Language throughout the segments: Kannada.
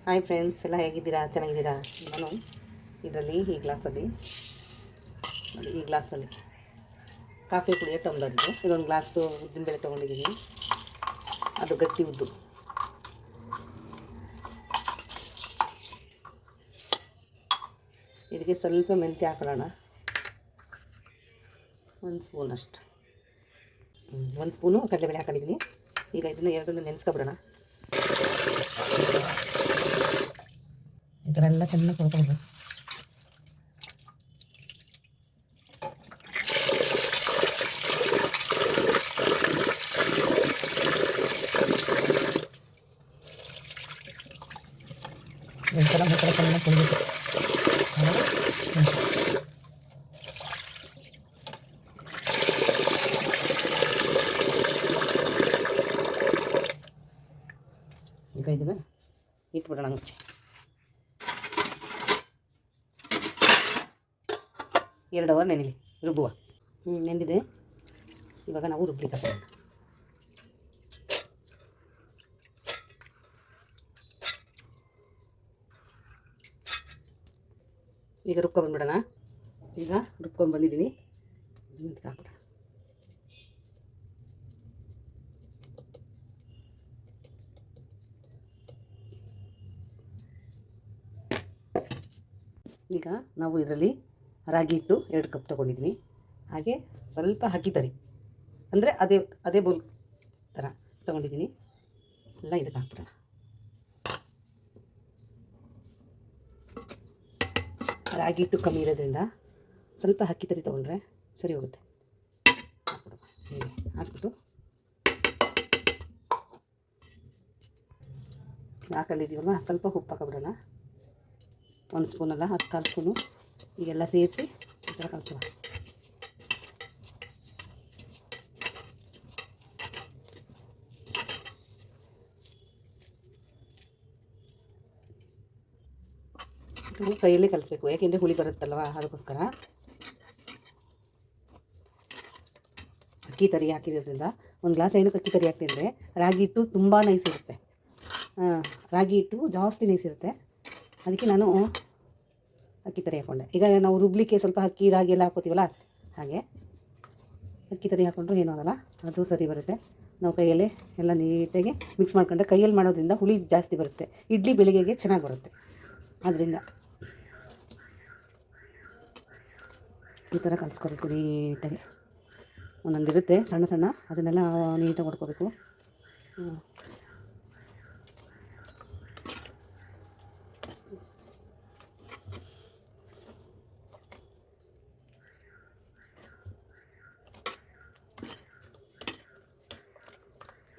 ಹಾಯ್ ಫ್ರೆಂಡ್ಸ್, ಎಲ್ಲ ಹೇಗಿದ್ದೀರಾ? ಚೆನ್ನಾಗಿದ್ದೀರಾ? ನಾನು ಇದರಲ್ಲಿ ಈ ಗ್ಲಾಸಲ್ಲಿ ನೋಡಿ, ಈ ಗ್ಲಾಸಲ್ಲಿ ಕಾಫಿ ಕುಡಿಯೋ ಟಮ್ಲರ್ ಇದು. ಇದೊಂದು ಗ್ಲಾಸು ಉದ್ದಿನಬೇಳೆ ತೊಗೊಂಡಿದ್ದೀನಿ. ಅದು ಗಟ್ಟಿ ಉದ್ದು. ಇದಕ್ಕೆ ಸ್ವಲ್ಪ ಮೆಂತ್ಯ ಹಾಕೊಳ್ಳೋಣ, 1 ಸ್ಪೂನ್ ಅಷ್ಟು. 1 ಸ್ಪೂನು ಕಡಲೆಬೇಳೆ ಹಾಕೊಂಡಿದ್ದೀನಿ. ಈಗ ಇದನ್ನು ಎರಡನ್ನೂ ನೆನೆಸ್ಕೊಬಿಡೋಣ. ಈ ಥರ ಎಲ್ಲ ಚೆನ್ನಾಗಿ ಕೊಡ್ಕೊಂಡು ಒಂಥರ ಮುಕ್ಕಳ ಚೆನ್ನಾಗಿ ಕೊಡಬೇಕು. ಈಗ ಇದನ್ನು ಇಟ್ಬಿಡೋಣ ಮುಚ್ಚೆ. 2 ಅವರ್ ನೆನೆಲಿ, ರುಬ್ಬುವ. ನೆಂದಿದೆ. ಇವಾಗ ನಾವು ರುಬ್ಲಿಕ್ಕೆ ಹಾಕೋಣ. ಈಗ ರುಬ್ಕೊಂಡ್ಬಂದ್ಬಿಡೋಣ. ಈಗ ರುಬ್ಕೊಂಡು ಬಂದಿದ್ದೀನಿ, ಹಾಕ್ಬಿಡ. ಈಗ ನಾವು ಇದರಲ್ಲಿ ರಾಗಿ ಹಿಟ್ಟು 2 ಕಪ್ ತೊಗೊಂಡಿದ್ದೀನಿ. ಹಾಗೆ ಸ್ವಲ್ಪ ಅಕ್ಕಿ ತರಿ, ಅಂದರೆ ಅದೇ ಬೌಲ್ ಥರ ತೊಗೊಂಡಿದ್ದೀನಿ. ಎಲ್ಲ ಇದಕ್ಕೆ ಹಾಕ್ಬಿಡೋಣ. ರಾಗಿ ಹಿಟ್ಟು ಕಮ್ಮಿ ಇರೋದ್ರಿಂದ ಸ್ವಲ್ಪ ಅಕ್ಕಿ ತರಿ ತೊಗೊಂಡ್ರೆ ಸರಿ ಹೋಗುತ್ತೆ. ಹೀಗೆ ಹಾಕ್ಬಿಟ್ಟು ಹಾಕೊಂಡಿದ್ದೀವಲ್ವ, ಸ್ವಲ್ಪ ಉಪ್ಪು ಹಾಕೊಬಿಡೋಣ. 1 ಸ್ಪೂನಲ್ಲ, 10 ಸ್ಪೂನು. ಈಗೆಲ್ಲ ಸೇರಿಸಿ ಈ ಥರ ಕಲಿಸುವ. ಕೈಯಲ್ಲಿ ಕಲಿಸ್ಬೇಕು, ಯಾಕೆಂದರೆ ಹುಳಿ ಬರುತ್ತಲ್ವ, ಅದಕ್ಕೋಸ್ಕರ. ಅಕ್ಕಿ ತರಿ ಹಾಕಿರೋದ್ರಿಂದ, 1 ಗ್ಲಾಸ್ ಏನಕ್ಕೆ ಅಕ್ಕಿ ತರಿ ಹಾಕ್ತೀನಿ ಅಂದರೆ, ರಾಗಿ ಹಿಟ್ಟು ತುಂಬ ನೈಸ್ ಇರುತ್ತೆ. ರಾಗಿ ಹಿಟ್ಟು ಜಾಸ್ತಿ ನೈಸ್ ಇರುತ್ತೆ, ಅದಕ್ಕೆ ನಾನು ಅಕ್ಕಿ ತರಿ ಹಾಕ್ಕೊಂಡೆ. ಈಗ ನಾವು ರುಬ್ಲಿಕ್ಕೆ ಸ್ವಲ್ಪ ಅಕ್ಕಿ ರಾಗಿ ಎಲ್ಲ ಹಾಕೋತೀವಲ್ಲ, ಹಾಗೆ ಅಕ್ಕಿ ತರಿ ಹಾಕ್ಕೊಂಡ್ರು ಏನೂ ಆಗಲ್ಲ, ಅದು ಸರಿ ಬರುತ್ತೆ. ನಾವು ಕೈಯಲ್ಲೇ ಎಲ್ಲ ನೀಟಾಗಿ ಮಿಕ್ಸ್ ಮಾಡ್ಕೊಂಡ್ರೆ, ಕೈಯಲ್ಲಿ ಮಾಡೋದ್ರಿಂದ ಹುಳಿ ಜಾಸ್ತಿ ಬರುತ್ತೆ. ಇಡ್ಲಿ ಬೆಳಿಗ್ಗೆಗೆ ಚೆನ್ನಾಗಿ ಬರುತ್ತೆ. ಆದ್ದರಿಂದ ಈ ಥರ ಕಲಿಸ್ಕೋಬೇಕು ನೀಟಾಗಿ. ಒಂದೊಂದಿರುತ್ತೆ ಸಣ್ಣ ಸಣ್ಣ, ಅದನ್ನೆಲ್ಲ ನೀಟಾಗಿ ಹೊಡ್ಕೋಬೇಕು.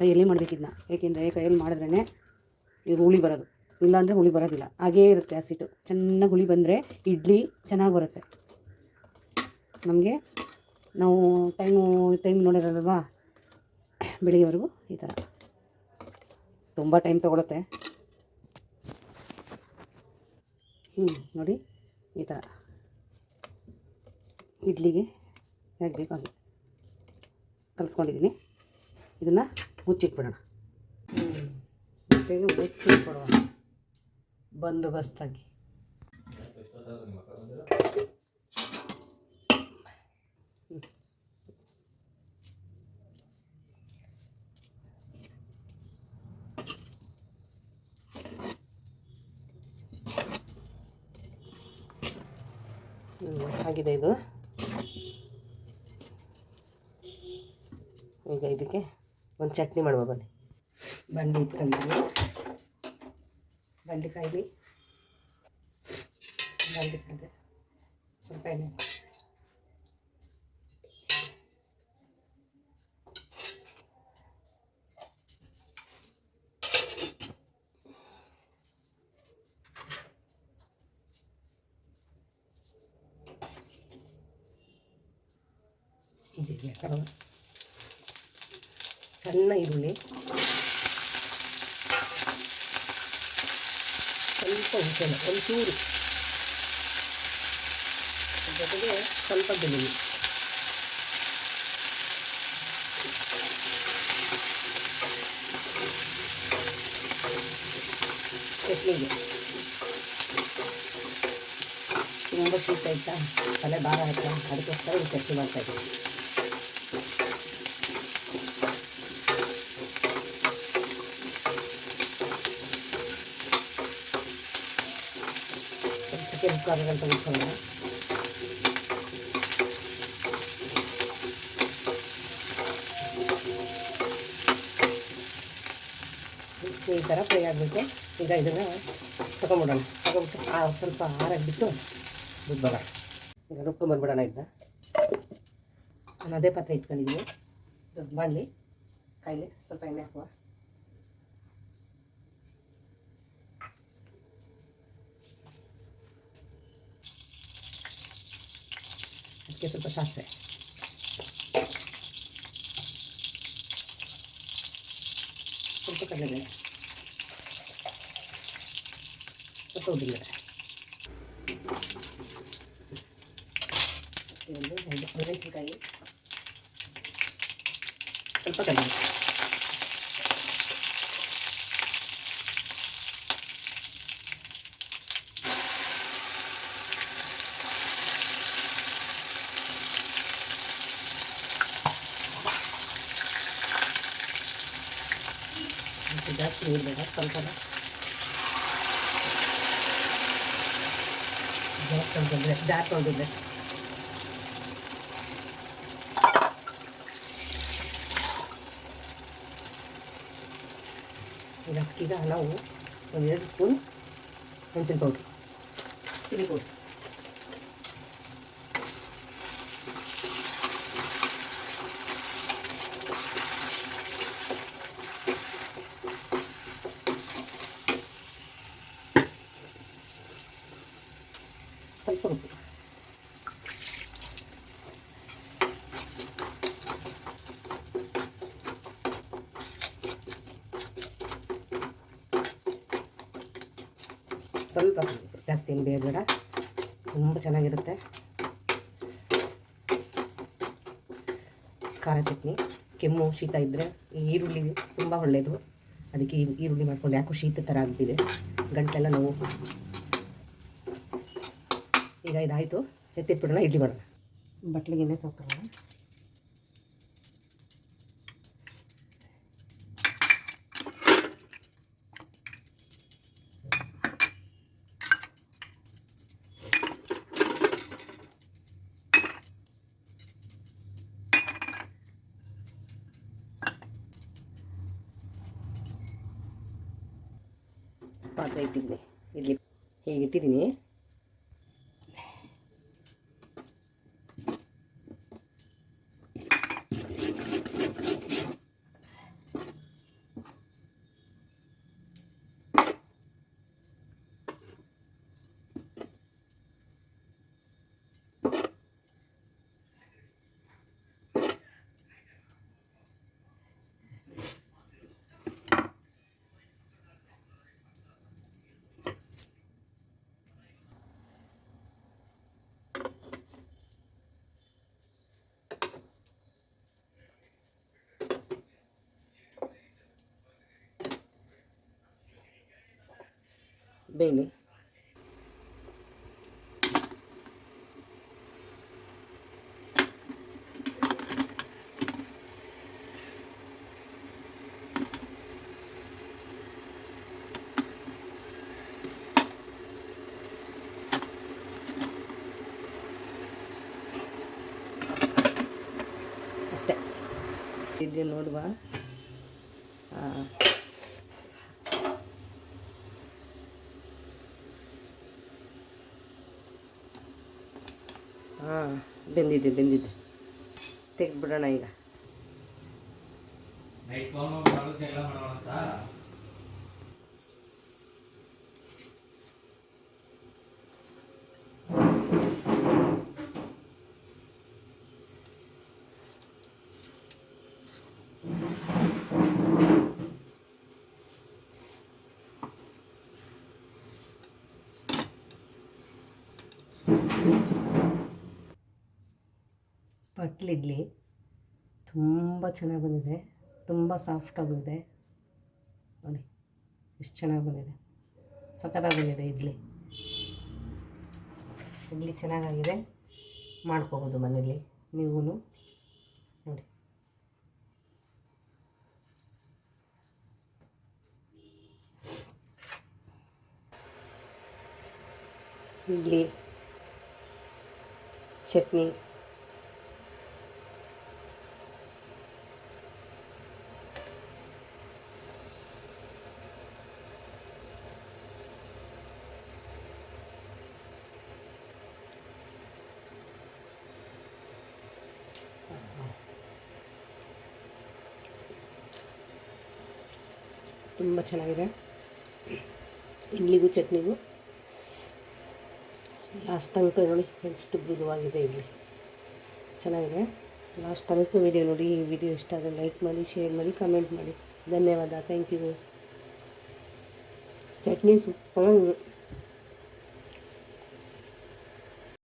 ಕೈಯಲ್ಲಿ ಮಾಡಬೇಕಿದ್ನ, ಏಕೆಂದರೆ ಕೈಯಲ್ಲಿ ಮಾಡಿದ್ರೇ ಇದು ಹುಳಿ ಬರೋದು, ಇಲ್ಲಾಂದರೆ ಹುಳಿ ಬರೋದಿಲ್ಲ. ಹಾಗೇ ಇರುತ್ತೆ ಹಸಿಟ್ಟು. ಚೆನ್ನಾಗಿ ಹುಳಿ ಬಂದರೆ ಇಡ್ಲಿ ಚೆನ್ನಾಗಿ ಬರುತ್ತೆ ನಮಗೆ. ನಾವು ಟೈಮ್ ನೋಡಿರಲ್ವಾ, ಬೆಳಿಗ್ಗೆವರೆಗೂ ಈ ಥರ ತುಂಬ ಟೈಮ್ ತೊಗೊಳುತ್ತೆ. ನೋಡಿ, ಈ ಥರ ಇಡ್ಲಿಗೆ ಹೇಗೆ ಬೇಕು ಹಾಗೆ ಕಲಿಸ್ಕೊಂಡಿದ್ದೀನಿ. ಇದನ್ನು ಮುಚ್ಚಿಟ್ಬಿಡೋಣ. ಮುಚ್ಚಿಟ್ಬಿಡುವ ಬಂದೋಬಸ್ತಾಗಿ. ಆಗಿದೆ ಇದು. ಈಗ ಇದಕ್ಕೆ ಒಂದು ಚಟ್ನಿ ಮಾಡುವ ಬನ್ನಿ. ಬಂಡಿ ಇಟ್ಕೊಂಡಿದ್ದೀನಿ, ಬಂಡಿ ಕಾಯಿಲಿ, ಬಂಡಿ ಇಟ್ಕೊಂಡೆ ಸ್ವಲ್ಪ ಎಣ್ಣೆ. ಸಣ್ಣ ಈರುಳ್ಳಿ, ಸ್ವಲ್ಪ ಹುಣಸೆಹಣ್ಣು, ಒಂಚೂರು, ಜೊತೆಗೆ ಸ್ವಲ್ಪ ಬೆಳ್ಳುಳ್ಳಿ. ಚಟ್ನಿಗೆ ತುಂಬ ಶೀತ ಆಯ್ತಾ, ತಲೆ ಭಾರ ಆಯ್ತಾ, ಅದಕ್ಕೋಸ್ಕರ ಈ ಚಟ್ನಿ ಮಾಡ್ತಾಯಿದ್ದೀನಿ. ಸ್ವಲ್ಪ ಮುಕ್ಕಾಗಂತ ಉಳಿಸೋಣ. ಈ ಥರ ಫ್ರೈ ಆಗಬೇಕು. ಈಗ ಇದನ್ನು ತಗೊಂಬಿಡೋಣ. ತಗೊಂಬಿಟ್ಟು ಸ್ವಲ್ಪ ಆರಾಗಿಬಿಟ್ಟು ರುಬ್ಬೋಣ. ಈಗ ರುಬ್ಕೊಂಬಂದ್ಬಿಡೋಣ. ಇದನ್ನ ನಾನು ಅದೇ ಪಾತ್ರೆ ಇಟ್ಕೊಂಡಿದ್ದೀನಿ. ಇದು ಮಾಡಲಿ ಕಾಯಿಲೆ ಸ್ವಲ್ಪ ಎಣ್ಣೆ ಹಾಕುವ. ಅದಕ್ಕೆ ಸ್ವಲ್ಪ ಸಾಸಿವೆ, ಸ್ವಲ್ಪ ಕಡಲೆಬೇಳೆ, ಸ್ವಲ್ಪ ಉದ್ದಿನಬೇಳೆ, ಒಂದು 5 ಮೆಣಸಿನಕಾಯಿ, ಸ್ವಲ್ಪ ಕಡಲೆ, ಜಾಸ್ತಿ ನೀರು ಬೇಡ, ಸ್ವಲ್ಪ ಜಾಸ್ತಿ ಹೊಂದಿದ್ರೆ ಈಗ ನಾವು 1-2 ಸ್ಪೂನ್ ಮೆಣಸಿನ ಪೌಡ್ರು, ಚಿಲ್ಲಿ ಪೌಡ್ರು, ಸ್ವಲ್ಪ ಉಪ್ಪು, ಸ್ವಲ್ಪ ಜಾಸ್ತಿ ಏನು ಬೇಡ, ತುಂಬ ಚೆನ್ನಾಗಿರುತ್ತೆ. ಖಾರ ಚಟ್ನಿ, ಕೆಮ್ಮು ಶೀತ ಇದ್ದರೆ ಈ ಈರುಳ್ಳಿ ತುಂಬ ಒಳ್ಳೆಯದು. ಅದಕ್ಕೆ ಈರುಳ್ಳಿ ಮಾಡ್ಕೊಂಡು ಯಾಕೋ ಶೀತ ಥರ ಆಗ್ತಿದೆ, ಗಂಟೆಲ್ಲ ನೋವು. ಈಗ ಇದಾಯಿತು, ಎತ್ತಿಟ್ಬಿಡೋಣ, ಇಡ್ಲಿ ಮಾಡೋಣ. ಬಟ್ಲಿಗೆ ಎಣ್ಣೆ ಸಾಕೋಣ. ಪಾತ್ರೆ ಇಟ್ಟಿದ್ದೀನಿ, ಇಡ್ಲಿ ಹೇಗೆ ಇಟ್ಟಿದ್ದೀನಿ. ಬೇಳೆ, ಅಷ್ಟೇ. ಇದು ನೋಡುವ. ಬೆಂದಿದೆ ತೆಗೆದ್ಬಿಡೋಣ. ಈಗ ಬಟ್ಲು ಇಡ್ಲಿ ತುಂಬ ಚೆನ್ನಾಗಿ ಬಂದಿದೆ, ತುಂಬ ಸಾಫ್ಟಾಗಿ ಬಂದಿದೆ ನೋಡಿ, ಎಷ್ಟು ಚೆನ್ನಾಗಿ ಬಂದಿದೆ. ಸಖತ್ತಾಗಿ ಬಂದಿದೆ ಇಡ್ಲಿ. ಇಡ್ಲಿ ಚೆನ್ನಾಗಾಗಿದೆ, ಮಾಡ್ಕೋಬೋದು ಮನೇಲಿ ನೀವು ನೋಡಿ. ಇಡ್ಲಿ, ಚಟ್ನಿ, ತುಂಬ ಚೆನ್ನಾಗಿದೆ. ಇಡ್ಲಿಗೂ ಚಟ್ನಿಗೂ ಲಾಸ್ಟ್ ತನಕ ನೋಡಿ ಎಷ್ಟು ಮೃದುವಾಗಿದೆ ಇಡ್ಲಿ, ಚೆನ್ನಾಗಿದೆ. ಲಾಸ್ಟ್ ತನಕ ವಿಡಿಯೋ ನೋಡಿ. ಈ ವಿಡಿಯೋ ಇಷ್ಟ ಆದರೆ ಲೈಕ್ ಮಾಡಿ, ಶೇರ್ ಮಾಡಿ, ಕಮೆಂಟ್ ಮಾಡಿ. ಧನ್ಯವಾದ. Thank you. ಚಟ್ನಿ ಸೂಪರಾಗಿದೆ.